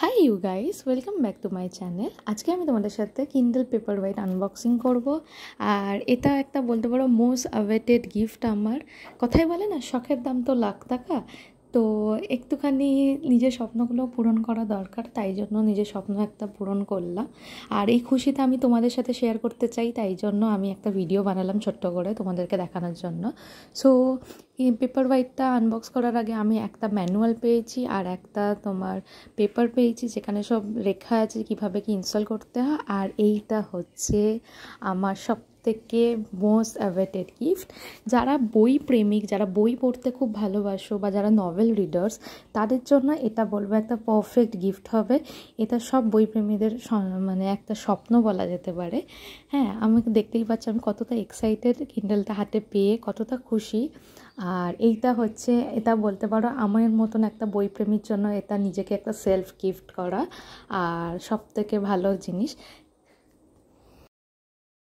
High you guys, welcome back to my channel. আজকে আমি তোমাদের সাথে কিন্ডল পেপারওয়েট আনবক্সিং করব। আর এটা একটা বলতে পারো মোস্ট অ্যাওয়েটেড গিফট আমার। কথাই বলে না, শখের দাম তো লাখ টাকা। তো একটুখানি নিজের স্বপ্নগুলো পূরণ করা দরকার, তাই জন্য নিজের স্বপ্ন একটা পূরণ করলাম। আর এই খুশিটা আমি তোমাদের সাথে শেয়ার করতে চাই, তাই জন্য আমি একটা ভিডিও বানালাম ছোট্ট করে তোমাদেরকে দেখানোর জন্য। সো এই পেপার হোয়াইটটা আনবক্স করার আগে আমি একটা ম্যানুয়াল পেয়েছি আর একটা তোমার পেপার পেয়েছি, যেখানে সব লেখা আছে কীভাবে কি ইনস্টল করতে হয়। আর এইটা হচ্ছে আমার সব থেকে মোস্ট অ্যাওয়েটেড গিফট। যারা বই প্রেমিক, যারা বই পড়তে খুব ভালোবাসো বা যারা নভেল রিডার্স, তাদের জন্য এটা বলবো একটা পারফেক্ট গিফট হবে। এটা সব বই প্রেমীদের মানে একটা স্বপ্ন বলা যেতে পারে। হ্যাঁ, আমাকে দেখতেই পাচ্ছ আমি কতটা এক্সাইটেড কিন্ডলটা হাতে পেয়ে, কতটা খুশি। আর এইটা হচ্ছে, এটা বলতে পারো আমার মতন একটা বইপ্রেমীর জন্য এটা নিজেকে একটা সেলফ গিফট করা আর সব থেকে ভালো জিনিস।